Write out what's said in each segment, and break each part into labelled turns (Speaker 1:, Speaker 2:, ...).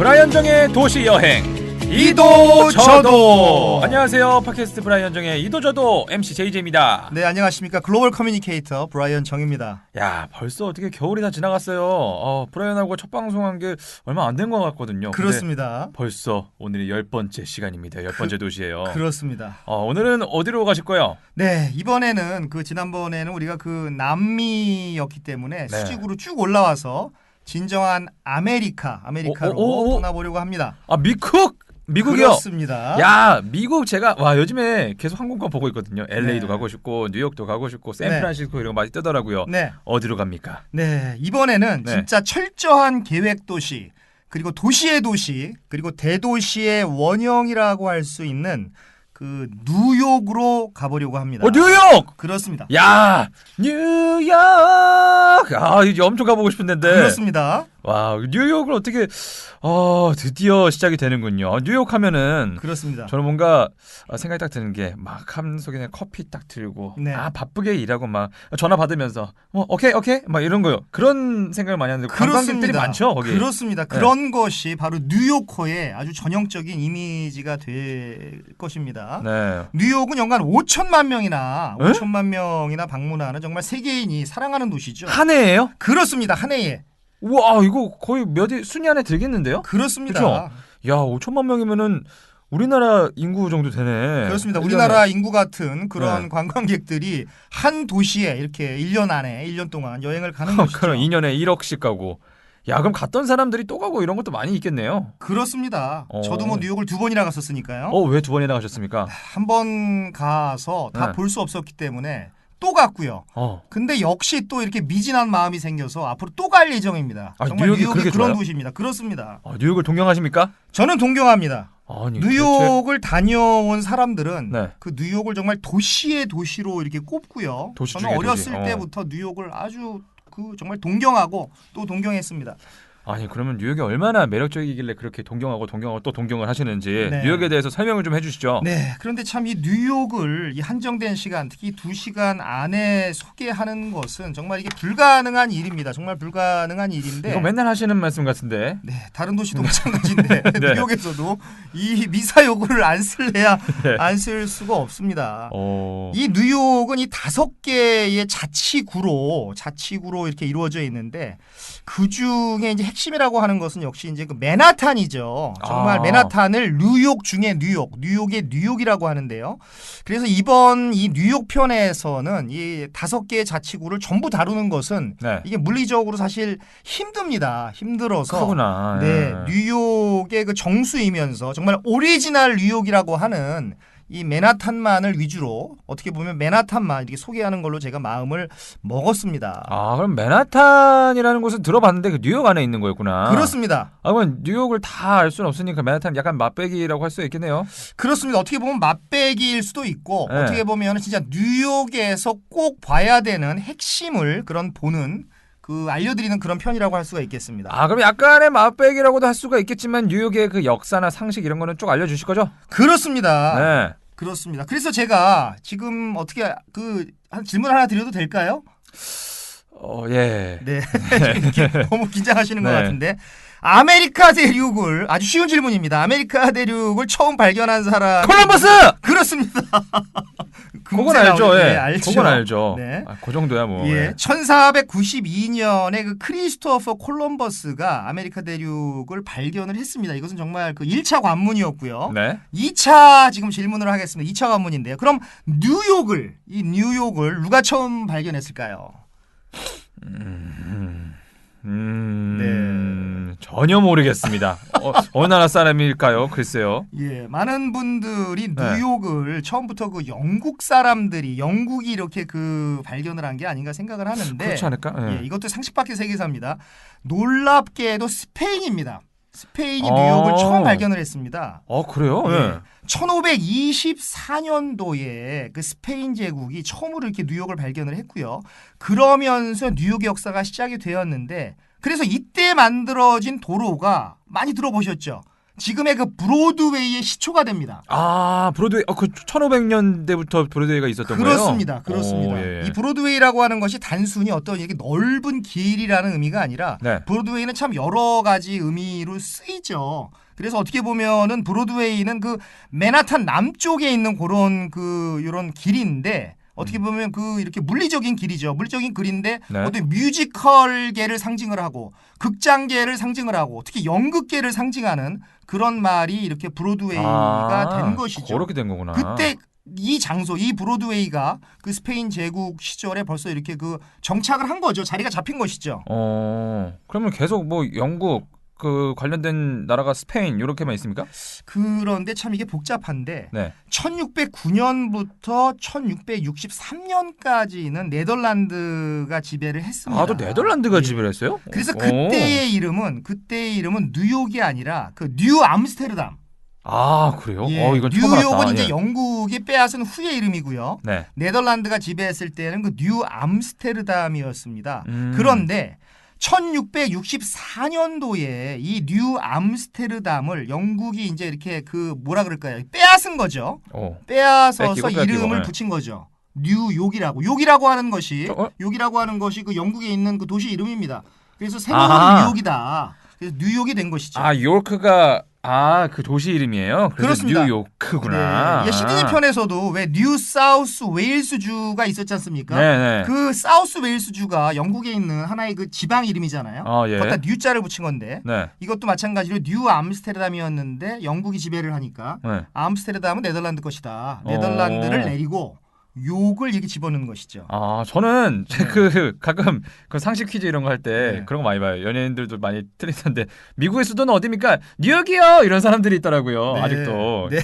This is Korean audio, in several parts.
Speaker 1: 브라이언 정의 도시 여행 이도 저도. 안녕하세요. 팟캐스트 브라이언 정의 이도 저도 MC JJ입니다.
Speaker 2: 네, 안녕하십니까. 글로벌 커뮤니케이터 브라이언 정입니다.
Speaker 1: 야, 벌써 어떻게 겨울이 다 지나갔어요. 브라이언하고 첫 방송한 게 얼마 안 된 것 같거든요.
Speaker 2: 그렇습니다.
Speaker 1: 벌써 오늘이 10번째 시간입니다. 10번째 도시예요.
Speaker 2: 그렇습니다.
Speaker 1: 오늘은 어디로 가실 거예요?
Speaker 2: 네, 이번에는 지난번에는 우리가 남미였기 때문에
Speaker 1: 네.
Speaker 2: 수직으로 쭉 올라와서 진정한 아메리카로 떠나보려고 합니다.
Speaker 1: 미국이요?
Speaker 2: 그렇습니다.
Speaker 1: 야, 미국 제가 요즘에 계속 항공권 보고 있거든요. LA도 가고 싶고 뉴욕도 가고 싶고 샌프란시스코 이런 거 많이 뜨더라고요.
Speaker 2: 네.
Speaker 1: 어디로 갑니까?
Speaker 2: 네, 이번에는 진짜 철저한 계획 도시, 그리고 도시의 도시, 그리고 대도시의 원형이라고 할 수 있는 뉴욕으로 가보려고 합니다.
Speaker 1: 뉴욕!
Speaker 2: 그렇습니다.
Speaker 1: 야, 뉴욕! 이제 엄청 가보고 싶은 데인데.
Speaker 2: 그렇습니다.
Speaker 1: 와, 뉴욕을 어떻게 드디어 시작이 되는군요. 뉴욕 하면은
Speaker 2: 그렇습니다.
Speaker 1: 저는 뭔가 생각이 딱 드는 게 막 함속에 커피 딱 들고 바쁘게 일하고 막 전화 받으면서 오케이 막 이런 거요. 그런 생각을 많이 하는데 관광객들이 많죠, 거기.
Speaker 2: 그렇습니다. 그런 것이 바로 뉴요커의 아주 전형적인 이미지가 될 것입니다.
Speaker 1: 네.
Speaker 2: 뉴욕은 연간 5천만 명이나 방문하는 정말 세계인이 사랑하는 도시죠.
Speaker 1: 한 해예요?
Speaker 2: 그렇습니다. 한 해에.
Speaker 1: 우와, 이거 거의 순위 안에 들겠는데요?
Speaker 2: 그렇습니다.
Speaker 1: 그렇죠? 야, 5천만 명이면은 우리나라 인구 정도 되네.
Speaker 2: 그렇습니다. 우리나라 인구 같은 그런 관광객들이 한 도시에 이렇게 1년 동안 여행을 가는 것이죠.
Speaker 1: 그럼 2년에 1억씩 가고. 야, 그럼 갔던 사람들이 또 가고 이런 것도 많이 있겠네요.
Speaker 2: 그렇습니다. 저도 뉴욕을 2번이나 갔었으니까요.
Speaker 1: 왜 2번이나 가셨습니까?
Speaker 2: 한 번 가서 다 볼 수 없었기 때문에 또 갔고요. 근데 역시 또 이렇게 미진한 마음이 생겨서 앞으로 또 갈 예정입니다. 정말 뉴욕이 그런
Speaker 1: 좋아요?
Speaker 2: 도시입니다. 그렇습니다.
Speaker 1: 뉴욕을 동경하십니까?
Speaker 2: 저는 동경합니다.
Speaker 1: 아니,
Speaker 2: 뉴욕을 다녀온 사람들은
Speaker 1: 네.
Speaker 2: 뉴욕을 정말 도시의 도시로 이렇게 꼽고요.
Speaker 1: 도시
Speaker 2: 저는
Speaker 1: 중에
Speaker 2: 어렸을
Speaker 1: 도시.
Speaker 2: 때부터 뉴욕을 아주 정말 동경하고 또 동경했습니다.
Speaker 1: 아니, 그러면 뉴욕이 얼마나 매력적이길래 그렇게 동경하고 또 동경을 하시는지
Speaker 2: 네.
Speaker 1: 뉴욕에 대해서 설명을 좀 해주시죠.
Speaker 2: 네, 그런데 참 이 뉴욕을 이 한정된 시간, 특히 2시간 안에 소개하는 것은 정말 이게 불가능한 일입니다. 정말 불가능한 일인데.
Speaker 1: 이거 맨날 하시는 말씀 같은데.
Speaker 2: 네, 다른 도시도 마찬가지인데
Speaker 1: 네.
Speaker 2: 뉴욕에서도 이 미사 요구를 안 쓸래야
Speaker 1: 네.
Speaker 2: 안 쓸 수가 없습니다.
Speaker 1: 어...
Speaker 2: 이 뉴욕은 이 5개의 자치구로 이렇게 이루어져 있는데 그 중에 이제 핵심이라고 하는 것은 역시 이제 맨하탄이죠. 정말 맨하탄을 뉴욕 중에 뉴욕의 뉴욕이라고 하는데요. 그래서 이번 이 뉴욕 편에서는 이 5개의 자치구를 전부 다루는 것은 이게 물리적으로 사실 힘들어서
Speaker 1: 크구나.
Speaker 2: 네, 뉴욕의 정수이면서 정말 오리지널 뉴욕이라고 하는 이 맨하탄만을 위주로 어떻게 보면 맨하탄만 이렇게 소개하는 걸로 제가 마음을 먹었습니다.
Speaker 1: 그럼 맨하탄이라는 곳은 들어봤는데 뉴욕 안에 있는 거였구나.
Speaker 2: 그렇습니다.
Speaker 1: 그러면 뉴욕을 다 알 수는 없으니까 맨하탄 약간 맛배기라고 할 수 있겠네요.
Speaker 2: 그렇습니다. 어떻게 보면 맛배기일 수도 있고 어떻게 보면 진짜 뉴욕에서 꼭 봐야 되는 핵심을 보는 알려드리는 그런 편이라고 할 수가 있겠습니다.
Speaker 1: 그럼 약간의 맛배기라고도 할 수가 있겠지만 뉴욕의 역사나 상식 이런 거는 쭉 알려주실 거죠?
Speaker 2: 그렇습니다.
Speaker 1: 네.
Speaker 2: 그렇습니다. 그래서 제가 지금 어떻게 한 질문 하나 드려도 될까요?
Speaker 1: 예.
Speaker 2: 네. 이렇게 너무 긴장하시는 것 같은데. 아메리카 대륙을 아주 쉬운 질문입니다. 아메리카 대륙을 처음 발견한 사람
Speaker 1: 콜럼버스!
Speaker 2: 그렇습니다.
Speaker 1: 그건 알죠.
Speaker 2: 네, 알죠.
Speaker 1: 그건 알죠.
Speaker 2: 네.
Speaker 1: 그 정도야 뭐.
Speaker 2: 예. 1492년에 크리스토퍼 콜럼버스가 아메리카 대륙을 발견을 했습니다. 이것은 정말 1차 관문이었고요.
Speaker 1: 네.
Speaker 2: 2차 지금 질문을 하겠습니다. 2차 관문인데요. 그럼 뉴욕을 누가 처음 발견했을까요?
Speaker 1: 네. 전혀 모르겠습니다. 어느 나라 사람일까요? 글쎄요.
Speaker 2: 예, 많은 분들이 뉴욕을 처음부터 영국 사람들이 영국이 이렇게 발견을 한 게 아닌가 생각을 하는데
Speaker 1: 그렇지 않을까?
Speaker 2: 예, 이것도 상식 밖의 세계사입니다. 놀랍게도 스페인입니다. 스페인이 뉴욕을 처음 발견을 했습니다.
Speaker 1: 그래요?
Speaker 2: 네. 1524년도에 스페인 제국이 처음으로 이렇게 뉴욕을 발견을 했고요. 그러면서 뉴욕의 역사가 시작이 되었는데 그래서 이때 만들어진 도로가 많이 들어보셨죠? 지금의 그 브로드웨이의 시초가 됩니다.
Speaker 1: 아, 브로드웨이. 그 1500년대부터 브로드웨이가 있었던 거예요?
Speaker 2: 그렇습니다. 예. 이 브로드웨이라고 하는 것이 단순히 어떤 이렇게 넓은 길이라는 의미가 아니라 네. 브로드웨이는 참 여러 가지 의미로 쓰이죠. 그래서 어떻게 보면은 브로드웨이는 그 맨하탄 남쪽에 있는 그런 이런 길인데 어떻게 보면 이렇게 물리적인 길이죠. 물리적인 길인데 네. 어떤 뮤지컬계를 상징을 하고 극장계를 상징을 하고 특히 연극계를 상징하는 그런 말이 이렇게 브로드웨이가 된 것이죠.
Speaker 1: 그렇게 된 거구나.
Speaker 2: 그때 이 장소, 이 브로드웨이가 그 스페인 제국 시절에 벌써 이렇게 정착을 한 거죠. 자리가 잡힌 것이죠.
Speaker 1: 그러면 계속 뭐 영국 관련된 나라가 스페인 이렇게만 있습니까?
Speaker 2: 그런데 참 이게 복잡한데 네. 1609년부터 1663년까지는 네덜란드가 지배를 했습니다.
Speaker 1: 또 네덜란드가 지배를 했어요?
Speaker 2: 그래서 그때의 이름은 뉴욕이 아니라 뉴 암스테르담.
Speaker 1: 그래요?
Speaker 2: 예,
Speaker 1: 이건 처음 알았다.
Speaker 2: 뉴욕은 이제 영국이 빼앗은 후의 이름이고요. 네. 네덜란드가 지배했을 때는 뉴 암스테르담이었습니다. 그런데 1664년도에 이 뉴 암스테르담을 영국이 이제 이렇게 빼앗은 거죠. 빼앗아서 이름을 붙인 거죠. 뉴욕이라고. 욕이라고 하는 것이 그 영국에 있는 그 도시 이름입니다. 그래서 새로운 뉴욕이다. 그래서 뉴욕이 된 것이죠.
Speaker 1: 요크가 그 도시 이름이에요? 그래서
Speaker 2: 그렇습니다.
Speaker 1: 뉴요크구나.
Speaker 2: 네. 시드니 편에서도 왜 뉴 사우스 웨일스주가 있었지 않습니까?
Speaker 1: 네네.
Speaker 2: 그 사우스 웨일스주가 영국에 있는 하나의 그 지방 이름이잖아요.
Speaker 1: 예.
Speaker 2: 거기다 뉴자를 붙인 건데
Speaker 1: 네.
Speaker 2: 이것도 마찬가지로 뉴 암스테르담이었는데 영국이 지배를 하니까 네. 암스테르담은 네덜란드 것이다. 네덜란드를 내리고 욕을 이렇게 집어넣는 것이죠.
Speaker 1: 저는 가끔 상식 퀴즈 이런 거 할 때 그런 거 많이 봐요. 연예인들도 많이 틀리던데 미국의 수도는 어디입니까? 뉴욕이요. 이런 사람들이 있더라고요.
Speaker 2: 네.
Speaker 1: 아직도.
Speaker 2: 네.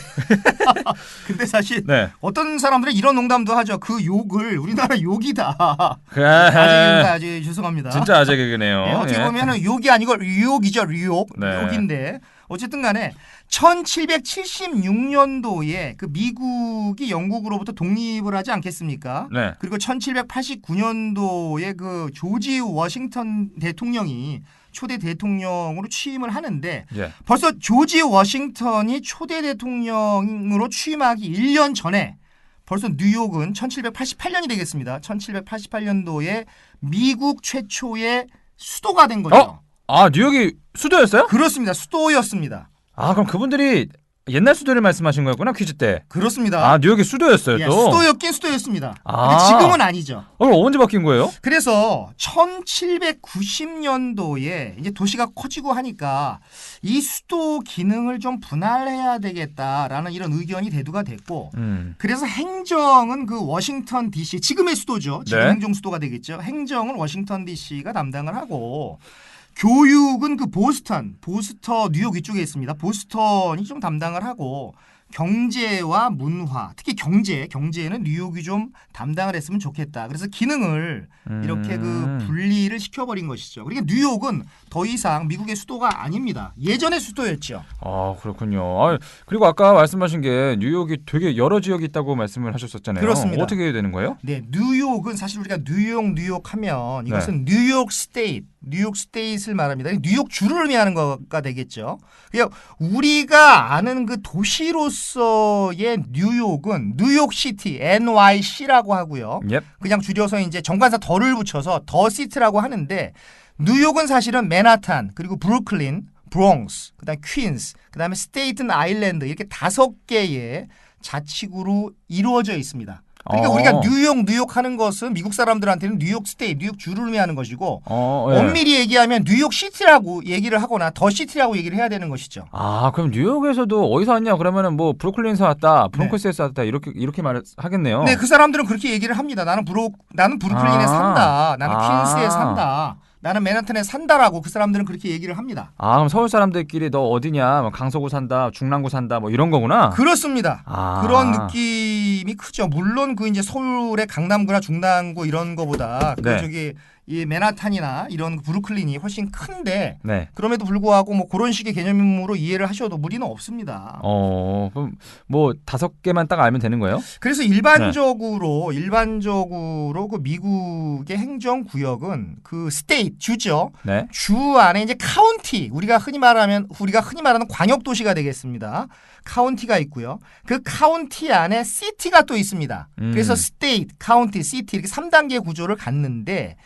Speaker 2: 근데 사실 어떤 사람들은 이런 농담도 하죠. 그 욕을 우리나라 욕이다. 아재 죄송합니다.
Speaker 1: 진짜 아재 개그네요.
Speaker 2: 네, 어떻게 보면은 욕이 아니고 뉴욕이죠. 뉴욕. 욕인데 어쨌든 간에 1776년도에 미국이 영국으로부터 독립을 하지 않겠습니까? 네. 그리고 1789년도에 조지 워싱턴 대통령이 초대 대통령으로 취임을 하는데 벌써 조지 워싱턴이 초대 대통령으로 취임하기 1년 전에 벌써 뉴욕은 1788년이 되겠습니다. 1788년도에 미국 최초의 수도가 된 거죠.
Speaker 1: 뉴욕이 수도였어요?
Speaker 2: 그렇습니다. 수도였습니다.
Speaker 1: 그럼 그분들이 옛날 수도를 말씀하신 거였구나, 퀴즈 때.
Speaker 2: 그렇습니다.
Speaker 1: 뉴욕이 수도였어요, 또.
Speaker 2: 수도였긴 수도였습니다. 근데 지금은 아니죠.
Speaker 1: 언제 바뀐 거예요?
Speaker 2: 그래서 1790년도에 이제 도시가 커지고 하니까 이 수도 기능을 좀 분할해야 되겠다라는 이런 의견이 대두가 됐고 그래서 행정은 워싱턴 DC, 지금의 수도죠. 지금 행정 수도가 되겠죠. 행정은 워싱턴 DC가 담당을 하고 교육은 보스턴, 뉴욕 이쪽에 있습니다. 보스턴이 좀 담당을 하고 경제와 문화, 특히 경제는 뉴욕이 좀 담당을 했으면 좋겠다. 그래서 기능을 이렇게 분리를 시켜버린 것이죠. 그러니까 뉴욕은 더 이상 미국의 수도가 아닙니다. 예전의 수도였죠.
Speaker 1: 그렇군요. 그리고 아까 말씀하신 게 뉴욕이 되게 여러 지역이 있다고 말씀을 하셨었잖아요.
Speaker 2: 그렇습니다.
Speaker 1: 어떻게 되는 거예요?
Speaker 2: 네, 뉴욕은 사실 우리가 뉴욕 하면 이것은 뉴욕 스테이트를 말합니다. 뉴욕 주를 의미하는 거가 되겠죠. 그러니까 우리가 아는 도시로서의 뉴욕은 뉴욕시티, NYC라고 하고요. 그냥 줄여서 이제 정관사 더를 붙여서 더 시티라고 하는데 뉴욕은 사실은 맨하탄, 그리고 브루클린, 브롱스, 그다음에 퀸스, 그다음에 스테이튼 아일랜드 이렇게 5개의 자치구로 이루어져 있습니다. 그러니까 우리가 뉴욕 하는 것은 미국 사람들한테는 뉴욕 스테이트, 뉴욕 주를 의미하는 것이고 엄밀히 얘기하면 뉴욕 시티라고 얘기를 하거나 더 시티라고 얘기를 해야 되는 것이죠.
Speaker 1: 그럼 뉴욕에서도 어디서 왔냐 그러면은 브루클린에서 왔다, 브롱크스에서 왔다 이렇게 말하겠네요.
Speaker 2: 네, 그 사람들은 그렇게 얘기를 합니다. 나는 브루클린에 산다. 나는 퀸스에 산다. 나는 맨하탄에 산다라고 그 사람들은 그렇게 얘기를 합니다.
Speaker 1: 그럼 서울 사람들끼리 너 어디냐, 강서구 산다, 중랑구 산다, 이런 거구나.
Speaker 2: 그렇습니다. 그런 느낌이 크죠. 물론 이제 서울의 강남구나 중랑구 이런 거보다 이 맨하탄이나 이런 브루클린이 훨씬 큰데
Speaker 1: 네.
Speaker 2: 그럼에도 불구하고 뭐 그런 식의 개념으로 이해를 하셔도 무리는 없습니다.
Speaker 1: 그럼 뭐 5개만 딱 알면 되는 거예요?
Speaker 2: 그래서 일반적으로 그 미국의 행정 구역은 그 스테이트 주죠.
Speaker 1: 네.
Speaker 2: 주 안에 이제 카운티 우리가 흔히 말하는 광역 도시가 되겠습니다. 카운티가 있고요. 그 카운티 안에 시티가 또 있습니다. 그래서 스테이트, 카운티, 시티 이렇게 3단계 구조를 갖는데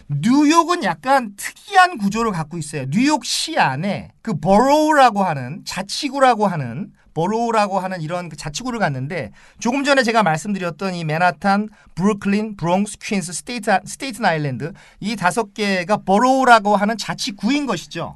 Speaker 2: 뉴욕은 약간 특이한 구조를 갖고 있어요. 뉴욕시 안에 그 버로우라고 하는 자치구라고 하는 이런 그 자치구를 갖는데 조금 전에 제가 말씀드렸던 이 맨하탄, 브루클린, 브롱스, 퀸스, 스테이튼 아일랜드 이 5개가 버로우라고 하는 자치구인 것이죠.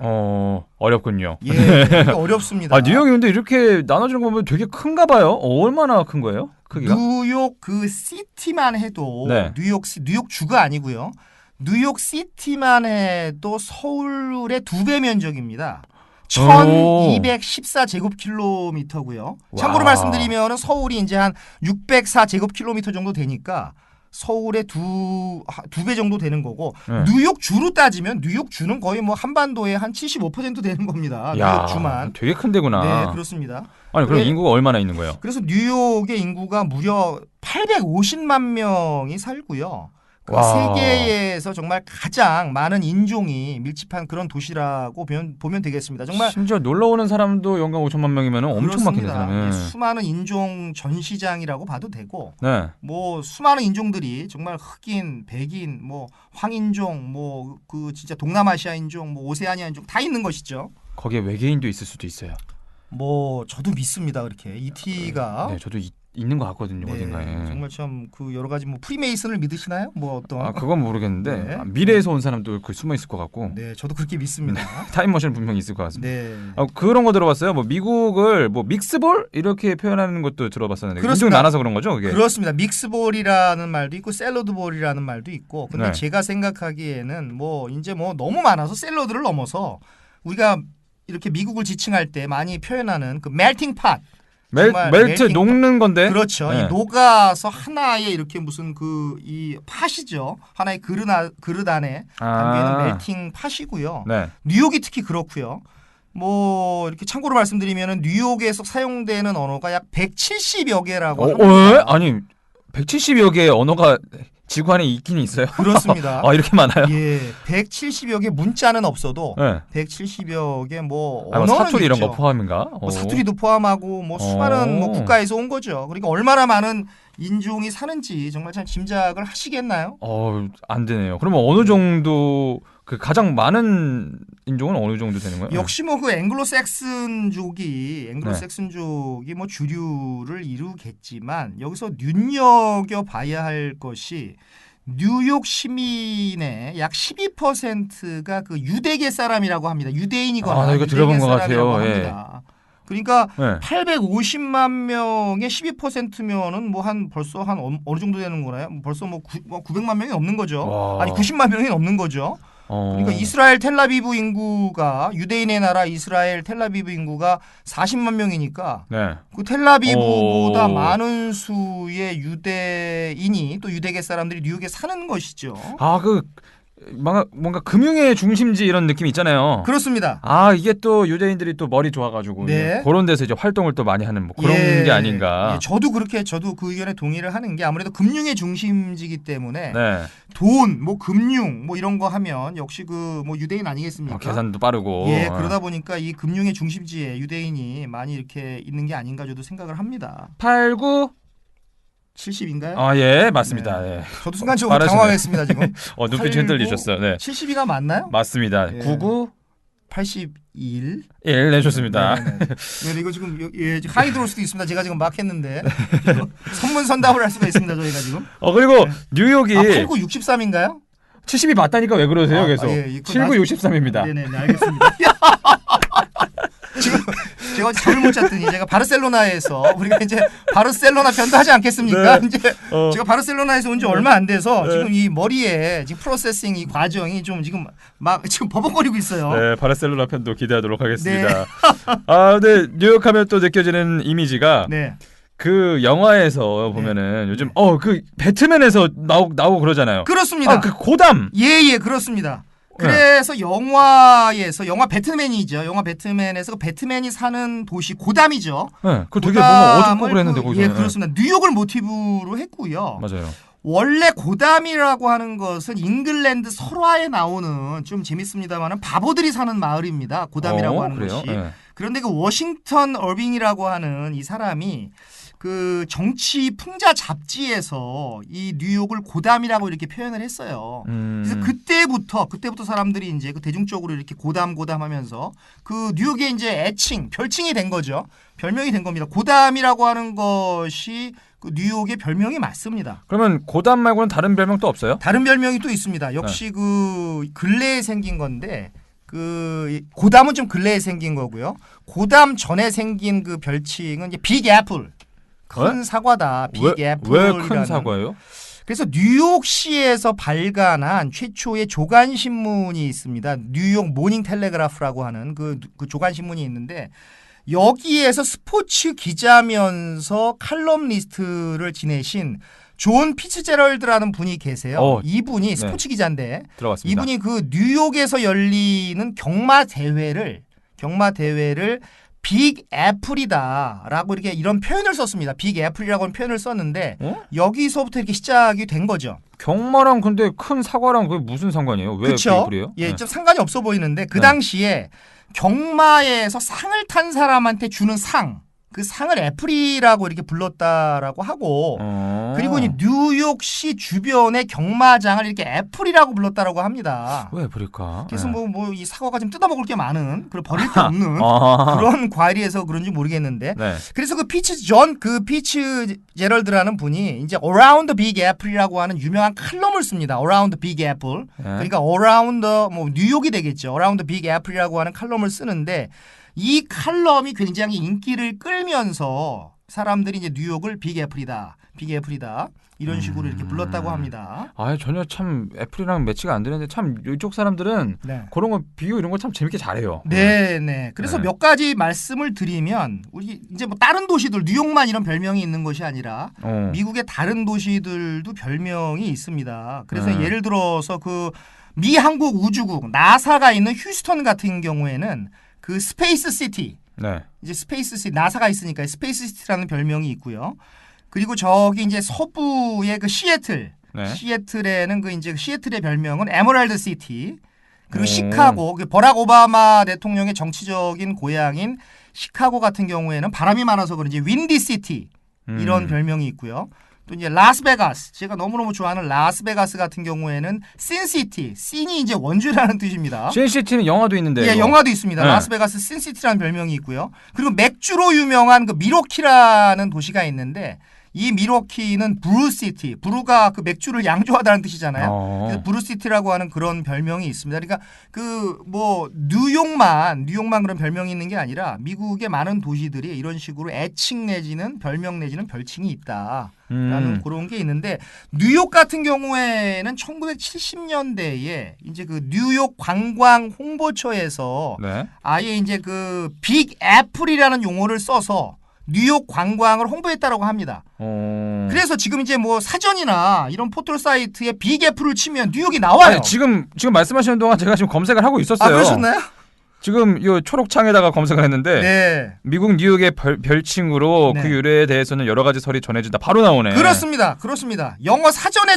Speaker 1: 어렵군요.
Speaker 2: 예, 어렵습니다.
Speaker 1: 뉴욕이 근데 이렇게 나눠지는 거 보면 되게 큰가 봐요. 얼마나 큰 거예요? 크기가?
Speaker 2: 뉴욕 그 시티만 해도
Speaker 1: 네.
Speaker 2: 뉴욕 주가 아니고요. 뉴욕 시티만 해도 서울의 2배 면적입니다. 1214제곱킬로미터고요. 참고로 말씀드리면 서울이 이제 한 604제곱킬로미터 정도 되니까 서울의 두 배 정도 되는 거고 뉴욕 주로 따지면 뉴욕 주는 거의 뭐 한반도의 한 75% 되는 겁니다. 뉴욕 주만.
Speaker 1: 되게 큰 데구나.
Speaker 2: 네, 그렇습니다.
Speaker 1: 아니 그럼 인구가 얼마나 있는 거예요?
Speaker 2: 그래서 뉴욕의 인구가 무려 850만 명이 살고요. 세계에서 정말 가장 많은 인종이 밀집한 그런 도시라고 보면 되겠습니다. 정말
Speaker 1: 심지어 놀러 오는 사람도 연간 5천만 명이면 엄청 많겠네.
Speaker 2: 네, 수많은 인종 전시장이라고 봐도 되고,
Speaker 1: 네.
Speaker 2: 뭐 수많은 인종들이 정말 흑인, 백인, 뭐 황인종, 뭐 그 진짜 동남아시아 인종, 뭐 오세아니아 인종 다 있는 것이죠.
Speaker 1: 거기에 외계인도 있을 수도 있어요.
Speaker 2: 뭐 저도 믿습니다. 그렇게 ET가.
Speaker 1: 네, 저도 있는 것 같거든요.
Speaker 2: 네,
Speaker 1: 어딘가에.
Speaker 2: 정말 참 그 여러 가지 뭐 프리메이슨을 믿으시나요? 뭐 어떤?
Speaker 1: 그건 모르겠는데
Speaker 2: 네.
Speaker 1: 미래에서 온 사람도 그 숨어 있을 것 같고.
Speaker 2: 네, 저도 그렇게 믿습니다.
Speaker 1: 타임머신 분명히 있을 것 같습니다.
Speaker 2: 네.
Speaker 1: 그런 거 들어봤어요. 뭐 미국을 뭐 믹스볼 이렇게 표현하는 것도 들어봤었는데 인종 나눠서 그런 거죠, 그게?
Speaker 2: 그렇습니다. 믹스볼이라는 말도 있고 샐러드볼이라는 말도 있고. 근데
Speaker 1: 네.
Speaker 2: 제가 생각하기에는 뭐 이제 뭐 너무 많아서 샐러드를 넘어서 우리가 이렇게 미국을 지칭할 때 많이 표현하는 그 멜팅 팟.
Speaker 1: 멜트 녹는 건데.
Speaker 2: 그렇죠.
Speaker 1: 네.
Speaker 2: 이 녹아서 하나의 이렇게 무슨 이 팥이죠. 하나의 그릇 안에 담겨 있는 멜팅 팥이고요.
Speaker 1: 네.
Speaker 2: 뉴욕이 특히 그렇고요. 뭐 이렇게 참고로 말씀드리면은 뉴욕에서 사용되는 언어가 약 170여 개라고 합니다.
Speaker 1: 아니 170여 개의 언어가 지구 안에 있긴 있어요?
Speaker 2: 그렇습니다.
Speaker 1: 이렇게 많아요?
Speaker 2: 예, 170여 개 문자는 없어도
Speaker 1: 네.
Speaker 2: 170여 개 뭐
Speaker 1: 언어는 사투리
Speaker 2: 있죠.
Speaker 1: 이런 거 포함인가?
Speaker 2: 뭐 사투리도 포함하고 뭐 수많은 뭐 국가에서 온 거죠. 그러니까 얼마나 많은 인종이 사는지 정말 잘 짐작을 하시겠나요?
Speaker 1: 안 되네요. 그러면 어느 정도 그 가장 많은 인종은 어느 정도 되는 거예요?
Speaker 2: 역시 뭐 그 앵글로색슨족이 뭐 주류를 이루겠지만 여기서 눈여겨 봐야 할 것이 뉴욕 시민의 약 12%가 그 유대계 사람이라고 합니다. 유대인이거나
Speaker 1: 이거 들어본 것 같아요.
Speaker 2: 합니다. 그러니까
Speaker 1: 네.
Speaker 2: 850만 명의 12%면은 뭐 벌써 어느 정도 되는 거나요? 벌써 뭐 900만 명이 넘는 거죠.
Speaker 1: 와.
Speaker 2: 아니 90만 명이 넘는 거죠. 그러니까 이스라엘 텔라비브 인구가 유대인의 나라 이스라엘 텔라비브 인구가 40만 명이니까
Speaker 1: 네.
Speaker 2: 그 텔라비브보다 많은 수의 유대인이 또 유대계 사람들이 뉴욕에 사는 것이죠.
Speaker 1: 뭔가 금융의 중심지 이런 느낌 있잖아요.
Speaker 2: 그렇습니다.
Speaker 1: 이게 또 유대인들이 또 머리 좋아가지고
Speaker 2: 네.
Speaker 1: 그런 데서 이제 활동을 또 많이 하는 뭐 그런 게 아닌가.
Speaker 2: 저도 그 의견에 동의를 하는 게 아무래도 금융의 중심지기 때문에
Speaker 1: 네.
Speaker 2: 돈, 뭐 금융, 뭐 이런 거 하면 역시 그 뭐 유대인 아니겠습니까?
Speaker 1: 계산도 빠르고.
Speaker 2: 그러다 보니까 이 금융의 중심지에 유대인이 많이 이렇게 있는 게 아닌가 저도 생각을 합니다.
Speaker 1: 89
Speaker 2: 70인가요?
Speaker 1: 예, 맞습니다.
Speaker 2: 네.
Speaker 1: 예.
Speaker 2: 저도 순간적으로 당황했습니다, 지금.
Speaker 1: 눈빛이 흔들리셨어요. 네.
Speaker 2: 70이가 맞나요?
Speaker 1: 맞습니다. 99
Speaker 2: 81
Speaker 1: 네, 좋습니다.
Speaker 2: 네, 이거 지금 하이 들어올 수도 있습니다. 제가 지금 막 했는데 선문 선답을 할 수가 있습니다. 저희가 지금.
Speaker 1: 그리고 뉴욕이
Speaker 2: 89 63인가요?
Speaker 1: 70이 맞다니까 왜 그러세요? 계속 79 63입니다.
Speaker 2: 네, 알겠습니다. 지금 제가 잠을 못 잤더니 제가 바르셀로나에서 우리가 이제 바르셀로나 편도 하지 않겠습니까?
Speaker 1: 네.
Speaker 2: 이제 제가 바르셀로나에서 온 지 얼마 안 돼서 지금 이 머리에 지금 프로세싱 이 과정이 좀 지금 버벅거리고 있어요.
Speaker 1: 네, 바르셀로나 편도 기대하도록 하겠습니다. 네. 근데 뉴욕하면 또 느껴지는 이미지가 그 영화에서 보면은 요즘 그 배트맨에서 나오고 그러잖아요.
Speaker 2: 그렇습니다.
Speaker 1: 그 고담.
Speaker 2: 예, 그렇습니다. 그래서 영화 배트맨이죠. 영화 배트맨에서 그 배트맨이 사는 도시 고담이죠.
Speaker 1: 네, 그 되게 뭔가 어둡고 그랬는데 거기서.
Speaker 2: 예, 그렇습니다. 뉴욕을 모티브로 했고요.
Speaker 1: 맞아요.
Speaker 2: 원래 고담이라고 하는 것은 잉글랜드 설화에 나오는 좀 재밌습니다만은 바보들이 사는 마을입니다. 고담이라고 하는
Speaker 1: 그래요?
Speaker 2: 것이.
Speaker 1: 네.
Speaker 2: 그런데 그 워싱턴 어빙이라고 하는 이 사람이 그 정치 풍자 잡지에서 이 뉴욕을 고담이라고 이렇게 표현을 했어요. 그래서 그때부터 사람들이 이제 그 대중적으로 이렇게 고담하면서 그 뉴욕의 이제 별칭이 된 거죠. 별명이 된 겁니다. 고담이라고 하는 것이 그 뉴욕의 별명이 맞습니다.
Speaker 1: 그러면 고담 말고는 다른 별명 또 없어요?
Speaker 2: 다른 별명이 또 있습니다. 역시 그 근래에 생긴 건데 그 고담은 좀 근래에 생긴 거고요. 고담 전에 생긴 그 별칭은 이제 빅 애플. 큰 사과다. 빅 애플이라는.
Speaker 1: 왜 큰 사과예요?
Speaker 2: 그래서 뉴욕시에서 발간한 최초의 조간 신문이 있습니다. 뉴욕 모닝 텔레그라프라고 하는 그 조간 신문이 있는데 여기에서 스포츠 기자면서 칼럼니스트를 지내신 존 피츠제럴드라는 분이 계세요. 이분이 스포츠 기자인데
Speaker 1: 들어갔습니다.
Speaker 2: 이분이 그 뉴욕에서 열리는 경마 대회를 빅 애플이다라고 이렇게 이런 표현을 썼습니다. 빅 애플이라고 하는 표현을 썼는데 여기서부터 이렇게 시작이 된 거죠.
Speaker 1: 경마랑 근데 큰 사과랑 그게 무슨 상관이에요? 왜
Speaker 2: 그렇죠?
Speaker 1: 그래요?
Speaker 2: 예, 좀 상관이 없어 보이는데 그 당시에 경마에서 상을 탄 사람한테 주는 그 상을 애플이라고 이렇게 불렀다라고 하고 그리고 이 뉴욕시 주변의 경마장을 이렇게 애플이라고 불렀다라고 합니다.
Speaker 1: 왜 애플일까?
Speaker 2: 그래서 뭐 이 사과가 좀 뜯어먹을 게 많은 버릴 게 없는 그런 과일이어서 그런지 모르겠는데 그래서 그 피츠 제럴드라는 분이 이제 Around the Big Apple이라고 하는 유명한 칼럼을 씁니다. Around the Big Apple. 그러니까 Around the 뉴욕이 되겠죠. Around the Big Apple이라고 하는 칼럼을 쓰는데 이 칼럼이 굉장히 인기를 끌면서 사람들이 이제 뉴욕을 빅 애플이다 이런 식으로 이렇게 불렀다고 합니다.
Speaker 1: 전혀 참 애플이랑 매치가 안 되는데 참 이쪽 사람들은 그런 거 비교 이런 거 참 재밌게 잘해요.
Speaker 2: 네. 그래서 몇 가지 말씀을 드리면 우리 이제 뭐 다른 도시들 뉴욕만 이런 별명이 있는 것이 아니라 미국의 다른 도시들도 별명이 있습니다. 그래서 예를 들어서 그 미 한국 우주국 나사가 있는 휴스턴 같은 경우에는 그 스페이스 시티, 이제 스페이스 시티 나사가 있으니까 스페이스 시티라는 별명이 있고요. 그리고 저기 이제 서부의 그 시애틀에는 그 이제 시애틀의 별명은 에메랄드 시티. 그리고 시카고, 그 버락 오바마 대통령의 정치적인 고향인 시카고 같은 경우에는 바람이 많아서 그런지 윈디 시티 이런 별명이 있고요. 또 이제 라스베가스, 제가 너무너무 좋아하는 라스베가스 같은 경우에는 신시티, 신이 이제 원주라는 뜻입니다.
Speaker 1: 신시티는 영화도 있는데.
Speaker 2: 예, 영화도 있습니다. 라스베가스 신시티라는 별명이 있고요. 그리고 맥주로 유명한 그 미러키라는 도시가 있는데 이 미러키는 브루시티, 브루가 그 맥주를 양조하다는 뜻이잖아요. 그래서 브루시티라고 하는 그런 별명이 있습니다. 그러니까 그 뭐 뉴욕만 그런 별명이 있는 게 아니라 미국의 많은 도시들이 이런 식으로 애칭 내지는 별명 내지는 별칭이 있다라는 그런 게 있는데 뉴욕 같은 경우에는 1970년대에 이제 그 뉴욕 관광 홍보처에서 아예 이제 그 빅 애플이라는 용어를 써서 뉴욕 관광을 홍보했다라고 합니다. 그래서 지금 이제 뭐 사전이나 이런 포털 사이트에 빅 애플을 치면 뉴욕이 나와요.
Speaker 1: 지금 말씀하시는 동안 제가 지금 검색을 하고 있었어요.
Speaker 2: 그러셨나요?
Speaker 1: 지금 이 초록창에다가 검색을 했는데 미국 뉴욕의 별칭으로 그 유래에 대해서는 여러 가지 설이 전해진다. 바로 나오네.
Speaker 2: 그렇습니다. 영어 사전에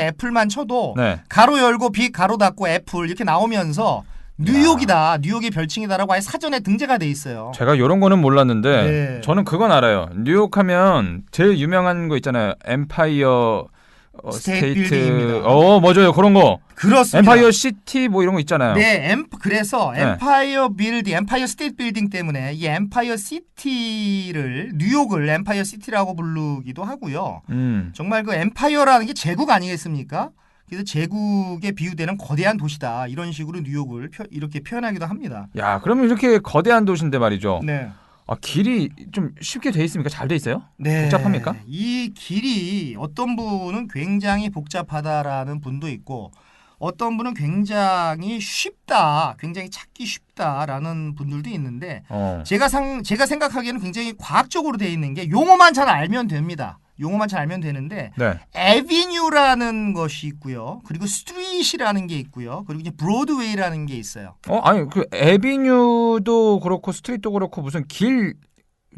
Speaker 2: 애플만 쳐도 가로 열고 빅 가로 닫고 애플 이렇게 나오면서 뉴욕이다. 뉴욕의 별칭이다라고 아예 사전에 등재가 돼 있어요.
Speaker 1: 제가 이런 거는 몰랐는데 저는 그건 알아요. 뉴욕 하면 제일 유명한 거 있잖아요. 엠파이어
Speaker 2: 스테이트 빌딩입니다.
Speaker 1: 맞아요. 그런 거.
Speaker 2: 그렇습니다.
Speaker 1: 엠파이어 시티 뭐 이런 거 있잖아요.
Speaker 2: 그래서 엠파이어 빌딩, 엠파이어 스테이트 빌딩 때문에 이 엠파이어 시티를 뉴욕을 엠파이어 시티라고 부르기도 하고요. 정말 그 엠파이어라는 게 제국 아니겠습니까? 그래서 제국에 비유되는 거대한 도시다. 이런 식으로 뉴욕을 이렇게 표현하기도 합니다.
Speaker 1: 야, 그러면 이렇게 거대한 도시인데 말이죠. 길이 좀 쉽게 돼 있습니까? 잘 돼 있어요? 복잡합니까?
Speaker 2: 이 길이 어떤 분은 굉장히 복잡하다라는 분도 있고 어떤 분은 굉장히 쉽다, 굉장히 찾기 쉽다라는 분들도 있는데 제가 생각하기에는 굉장히 과학적으로 되어 있는 게 용어만 잘 알면 됩니다. 용어만 잘 알면 되는데
Speaker 1: 네.
Speaker 2: 에비뉴라는 것이 있고요. 그리고 스트릿이라는 게 있고요. 그리고 이제 브로드웨이라는 게 있어요.
Speaker 1: 아니 그 에비뉴도 그렇고 스트릿도 그렇고 무슨 길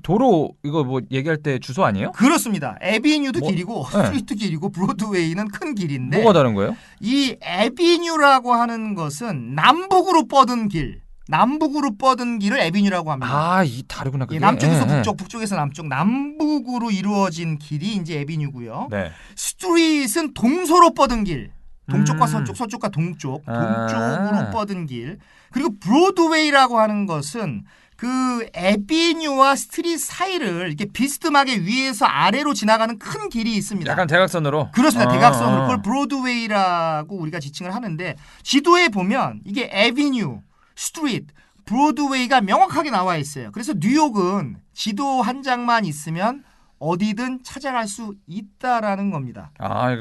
Speaker 1: 도로 이거 뭐 얘기할 때 주소 아니에요?
Speaker 2: 그렇습니다. 에비뉴도 길이고 스트리트 길이고 브로드웨이는 큰 길인데
Speaker 1: 뭐가 다른 거예요?
Speaker 2: 이 에비뉴라고 하는 것은 남북으로 뻗은 길, 남북으로 뻗은 길을 에비뉴라고 합니다.
Speaker 1: 이 다르구나 그게.
Speaker 2: 남쪽에서 북쪽, 북쪽에서 남쪽, 남북으로 이루어진 길이 이제 에비뉴고요.
Speaker 1: 네.
Speaker 2: 스트릿은 동서로 뻗은 길, 동쪽과 서쪽, 서쪽과 동쪽, 동쪽으로 뻗은 길. 그리고 브로드웨이라고 하는 것은 그 에비뉴와 스트릿 사이를 이렇게 비스듬하게 위에서 아래로 지나가는 큰 길이 있습니다.
Speaker 1: 약간 대각선으로.
Speaker 2: 그렇습니다. 대각선으로. 그걸 브로드웨이라고 우리가 지칭을 하는데 지도에 보면 이게 에비뉴, 스트릿, 브로드웨이가 명확하게 나와 있어요. 그래서 뉴욕은 지도 한 장만 있으면 어디든 찾아갈 수 있다라는 겁니다.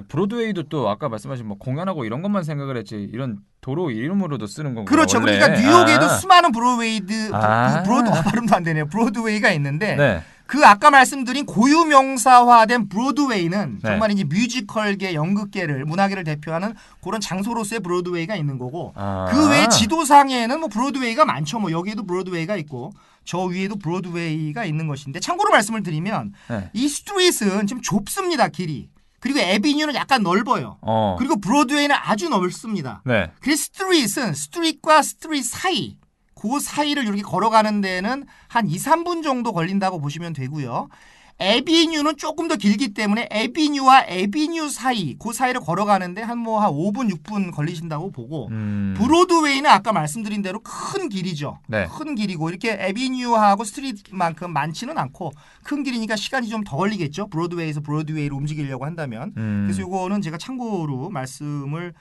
Speaker 1: 브로드웨이도 또 아까 말씀하신 뭐 공연하고 이런 것만 생각을 했지 이런 도로 이름으로도 쓰는 건가요?
Speaker 2: 그렇죠.
Speaker 1: 원래?
Speaker 2: 그러니까 뉴욕에도 수많은 발음도 안 되네요. 브로드웨이가 있는데
Speaker 1: 네.
Speaker 2: 그 아까 말씀드린 고유 명사화된 브로드웨이는
Speaker 1: 네.
Speaker 2: 정말 이제 뮤지컬계, 연극계를, 문화계를 대표하는 그런 장소로서의 브로드웨이가 있는 거고 그 외에 지도상에는 뭐 브로드웨이가 많죠. 뭐 여기에도 브로드웨이가 있고 저 위에도 브로드웨이가 있는 것인데 참고로 말씀을 드리면 이 스트릿은 좀 좁습니다. 길이. 그리고 에비뉴는 약간 넓어요. 그리고 브로드웨이는 아주 넓습니다.
Speaker 1: 네.
Speaker 2: 그래서 스트릿은 스트릿과 스트릿 사이 그 사이를 이렇게 걸어가는 데는 한 2, 3분 정도 걸린다고 보시면 되고요. 에비뉴는 조금 더 길기 때문에 에비뉴와 에비뉴 사이 그 사이를 걸어가는데 한 5분, 6분 걸리신다고 보고 브로드웨이는 아까 말씀드린 대로 큰 길이죠.
Speaker 1: 네.
Speaker 2: 큰 길이고 이렇게 에비뉴하고 스트릿만큼 많지는 않고 큰 길이니까 시간이 좀 더 걸리겠죠. 브로드웨이에서 브로드웨이로 움직이려고 한다면. 그래서 이거는 제가 참고로 말씀을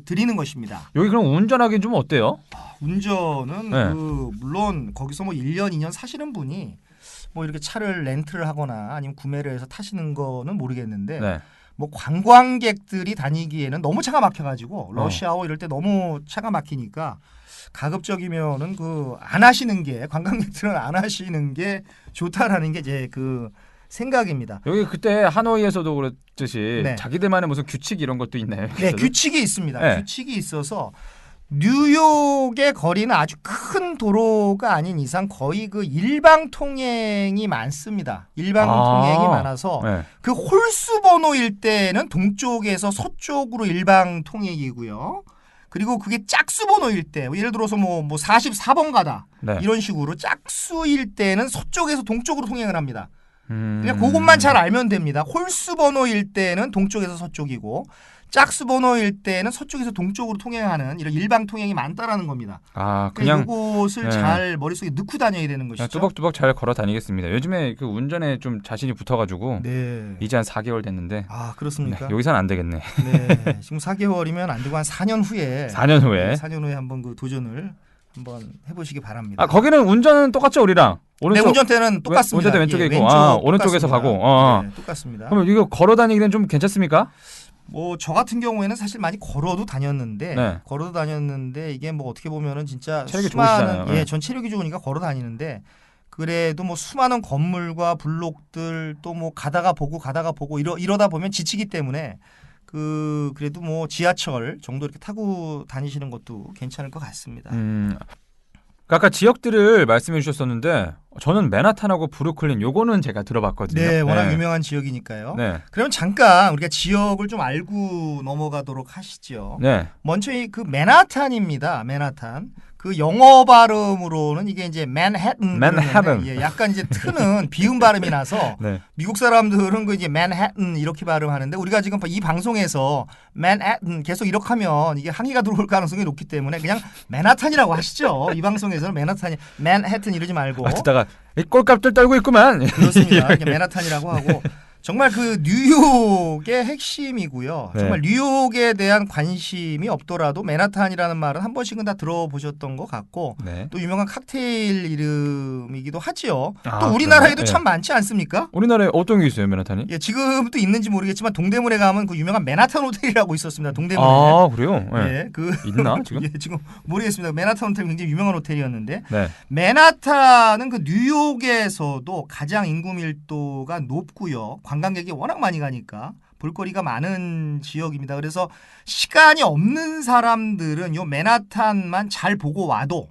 Speaker 2: 드리는 것입니다.
Speaker 1: 여기 그럼 운전하기는 좀 어때요?
Speaker 2: 운전은 물론 거기서 1년, 2년 사시는 분이 이렇게 차를 렌트를 하거나 아니면 구매를 해서 타시는 거는 모르겠는데 관광객들이 다니기에는 너무 차가 막혀가지고 러시아워 이럴 때 너무 차가 막히니까 가급적이면은 안 하시는 게 관광객들은 안 하시는 게 좋다라는 게 제 생각입니다.
Speaker 1: 여기 그때 하노이에서도 그렇듯이 자기들만의 무슨 규칙 이런 것도 있나요?
Speaker 2: 네, 규칙이 있습니다. 규칙이 있어서 뉴욕의 거리는 아주 큰 도로가 아닌 이상 거의 일방 통행이 많습니다. 일방 통행이 많아서 그 홀수 번호일 때는 동쪽에서 서쪽으로 일방 통행이고요. 그리고 그게 짝수 번호일 때 예를 들어서 44번 가다 이런 식으로 짝수일 때는 서쪽에서 동쪽으로 통행을 합니다. 그냥 그것만 잘 알면 됩니다. 홀수 번호일 때는 동쪽에서 서쪽이고 짝수 번호일 때는 서쪽에서 동쪽으로 통행하는 이런 일방 통행이 많다라는 겁니다. 그냥 이것을 잘 머릿속에 넣고 다녀야 되는 것이죠.
Speaker 1: 뚜벅뚜벅 잘 걸어 다니겠습니다. 요즘에 운전에 좀 자신이 붙어가지고 이제 한 4개월 됐는데.
Speaker 2: 그렇습니까?
Speaker 1: 여기서는 안 되겠네.
Speaker 2: 네, 지금 4개월이면 안 되고 한 4년 후에
Speaker 1: 4년 후에
Speaker 2: 한번 도전을 한번 해보시기 바랍니다.
Speaker 1: 거기는 운전은 똑같죠 우리랑? 오른쪽,
Speaker 2: 운전대는 똑같습니다.
Speaker 1: 운전대 왼쪽에 있고 오른쪽에서 가고.
Speaker 2: 똑같습니다.
Speaker 1: 그럼 이거 걸어 다니기는 좀 괜찮습니까?
Speaker 2: 저 같은 경우에는 사실 많이 걸어도 다녔는데 이게 어떻게 보면은 진짜
Speaker 1: 체력이 좋으시잖아요.
Speaker 2: 전 체력이 좋으니까 걸어 다니는데 그래도 수많은 건물과 블록들 또 가다가 보고 이러다 보면 지치기 때문에 그래도 지하철 정도 이렇게 타고 다니시는 것도 괜찮을 것 같습니다.
Speaker 1: 아까 지역들을 말씀해 주셨었는데 저는 맨하탄하고 브루클린 요거는 제가 들어봤거든요.
Speaker 2: 네, 워낙 유명한 지역이니까요. 그러면 잠깐 우리가 지역을 좀 알고 넘어가도록 하시죠. 먼저 맨하탄입니다. 맨하탄. 영어 발음으로는 이게 이제 맨해튼. 약간 이제 트는 비음 발음이 나서 미국 사람들은 이제 맨해튼 이렇게 발음하는데 우리가 지금 이 방송에서 맨해튼 계속 이렇게 하면 이게 항의가 들어올 가능성이 높기 때문에 그냥 맨하탄이라고 하시죠. 이 방송에서는 맨해튼 이러지 말고.
Speaker 1: 듣다가 꼴값들 떨고 있구만.
Speaker 2: 그렇습니다. 맨하탄이라고 하고 정말 그 뉴욕의 핵심이고요.
Speaker 1: 네.
Speaker 2: 정말 뉴욕에 대한 관심이 없더라도 맨하탄이라는 말은 한 번씩은 다 들어보셨던 것 같고
Speaker 1: 네.
Speaker 2: 또 유명한 칵테일 이름이기도 하지요.
Speaker 1: 아,
Speaker 2: 또 우리나라에도
Speaker 1: 그래요?
Speaker 2: 참 많지 않습니까?
Speaker 1: 우리나라에 어떤 게 있어요, 맨하탄이?
Speaker 2: 예, 지금도 있는지 모르겠지만 동대문에 가면 그 유명한 맨하탄 호텔이라고 있었습니다. 동대문에.
Speaker 1: 아, 그래요? 네.
Speaker 2: 예, 그
Speaker 1: 있나 지금?
Speaker 2: 예, 지금 모르겠습니다. 맨하탄 호텔 굉장히 유명한 호텔이었는데
Speaker 1: 네.
Speaker 2: 맨하탄은 그 뉴욕에서도 가장 인구 밀도가 높고요. 관광객이 워낙 많이 가니까 볼거리가 많은 지역입니다. 그래서 시간이 없는 사람들은 요 맨하탄만 잘 보고 와도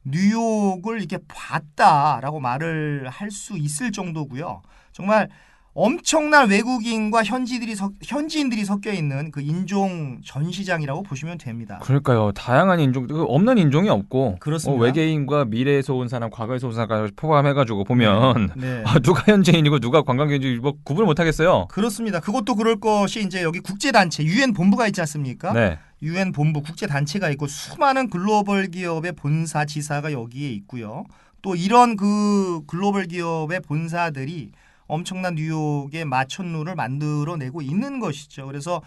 Speaker 2: 뉴욕을 이렇게 봤다라고 말을 할 수 있을 정도고요. 정말 엄청난 외국인과 현지인들이 섞여 있는 그 인종 전시장이라고 보시면 됩니다.
Speaker 1: 그러니까요. 다양한 인종, 없는 인종이 없고
Speaker 2: 그렇습니다.
Speaker 1: 외계인과 미래에서 온 사람, 과거에서 온 사람까지 포함해가지고 보면
Speaker 2: 네.
Speaker 1: 누가 현지인이고 누가 관광객인지 뭐 구분을 못하겠어요.
Speaker 2: 그렇습니다. 그것도 그럴 것이 이제 여기 국제단체 유엔 본부가 있지 않습니까?
Speaker 1: 네.
Speaker 2: 유엔 본부 국제단체가 있고 수많은 글로벌 기업의 본사 지사가 여기에 있고요. 또 이런 그 글로벌 기업의 본사들이 엄청난 뉴욕의 마천루를 만들어내고 있는 것이죠. 그래서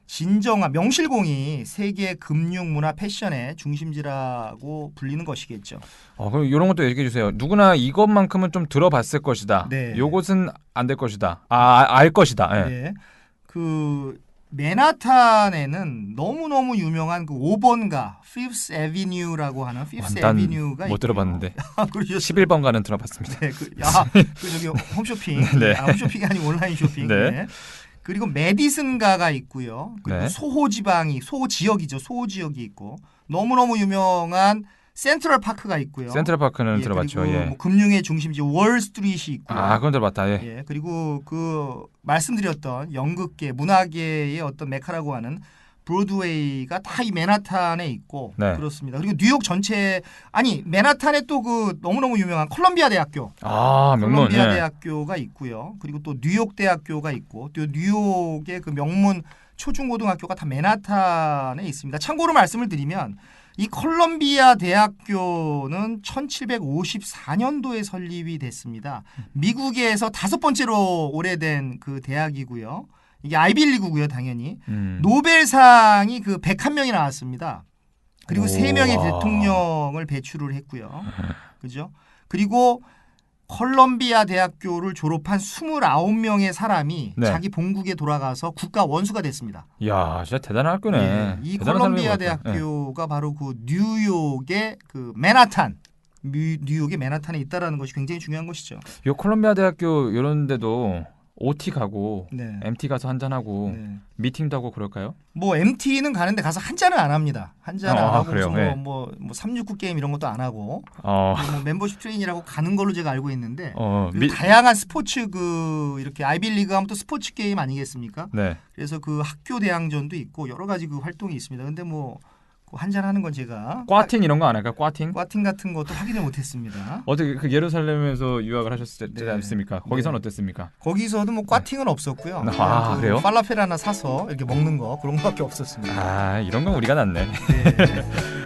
Speaker 2: 진정한 명실공히 세계 금융, 문화, 패션의 중심지라고 불리는 것이겠죠.
Speaker 1: 그럼 이런 것도 얘기해 주세요. 누구나 이것만큼은 좀 들어봤을 것이다.
Speaker 2: 네.
Speaker 1: 요것은 안 될 것이다. 알 것이다. 네.
Speaker 2: 네. 그 맨하탄에는 너무너무 유명한 그 5번가 Fifth Avenue라고 하는 Fifth Avenue가
Speaker 1: 못 들어봤는데.
Speaker 2: 그러셨어요?
Speaker 1: 11번가는 들어봤습니다.
Speaker 2: 네, 그 저기 홈쇼핑,
Speaker 1: 네.
Speaker 2: 홈쇼핑이 아니고 온라인 쇼핑.
Speaker 1: 네.
Speaker 2: 네. 그리고 메디슨가가 있고요. 그리고
Speaker 1: 네.
Speaker 2: 소호 지역이 있고 너무너무 유명한 센트럴 파크가 있고요.
Speaker 1: 센트럴 파크는
Speaker 2: 예,
Speaker 1: 들어봤죠.
Speaker 2: 그리고
Speaker 1: 예.
Speaker 2: 뭐 금융의 중심지 월스트리트이 있고요.
Speaker 1: 그건 들어봤다. 예.
Speaker 2: 예, 그리고 그 말씀드렸던 연극계, 문화계의 어떤 메카라고 하는 브로드웨이가 다 이 맨하탄에 있고
Speaker 1: 네.
Speaker 2: 그렇습니다. 그리고 뉴욕 전체 맨하탄에 또 그 너무너무 유명한 콜럼비아 대학교,
Speaker 1: 명문.
Speaker 2: 콜럼비아
Speaker 1: 예.
Speaker 2: 대학교가 있고요. 그리고 또 뉴욕 대학교가 있고 또 뉴욕의 그 명문 초중고등학교가 다 맨하탄에 있습니다. 참고로 말씀을 드리면 이 콜럼비아 대학교는 1754년도에 설립이 됐습니다. 미국에서 5번째로 오래된 그 대학이고요. 이게 아이비리그고요, 당연히. 노벨상이 그 101명이 나왔습니다. 그리고 3명의 대통령을 배출을 했고요. 그죠? 그리고 콜럼비아 대학교를 졸업한 29명의 사람이
Speaker 1: 네.
Speaker 2: 자기 본국에 돌아가서 국가 원수가 됐습니다.
Speaker 1: 이야, 진짜 대단한 학교네.
Speaker 2: 예, 이
Speaker 1: 대단한
Speaker 2: 콜럼비아
Speaker 1: 사람인 것 같아요.
Speaker 2: 대학교가 바로 그 뉴욕의 그 맨하탄, 뉴욕의 맨하탄에 있다라는 것이 굉장히 중요한 것이죠.
Speaker 1: 이 콜롬비아 대학교 이런 데도 OT 가고
Speaker 2: 네.
Speaker 1: MT 가서 한잔하고
Speaker 2: 네.
Speaker 1: 미팅도 하고 그럴까요?
Speaker 2: 뭐 MT는 가는데 가서 한 잔은 안 합니다. 한 잔은 안 하고
Speaker 1: 그래요?
Speaker 2: 무슨
Speaker 1: 네.
Speaker 2: 뭐 369 게임 이런 것도 안 하고
Speaker 1: 어,
Speaker 2: 뭐 멤버십 트레인이라고 가는 걸로 제가 알고 있는데
Speaker 1: 어,
Speaker 2: 그리고 다양한 스포츠 그 이렇게 아이비리그 하면 또 스포츠 게임 아니겠습니까?
Speaker 1: 네.
Speaker 2: 그래서 그 학교 대항전도 있고 여러 가지 그 활동이 있습니다. 근데 뭐 한잔 하는 건 제가
Speaker 1: 꽈팅 이런 거 안 할까요? 꽈팅?
Speaker 2: 꽈팅 같은 것도 확인을 못했습니다.
Speaker 1: 어떻게 그 예루살렘에서 유학을 하셨지
Speaker 2: 네.
Speaker 1: 않습니까? 거기선 어땠습니까?
Speaker 2: 거기서도 뭐 꽈팅은 없었고요.
Speaker 1: 아,
Speaker 2: 그
Speaker 1: 그래요?
Speaker 2: 팔라펠 하나 사서 이렇게 먹는 거 그런 거밖에 없었습니다.
Speaker 1: 이런 건 우리가 낫네.
Speaker 2: 네.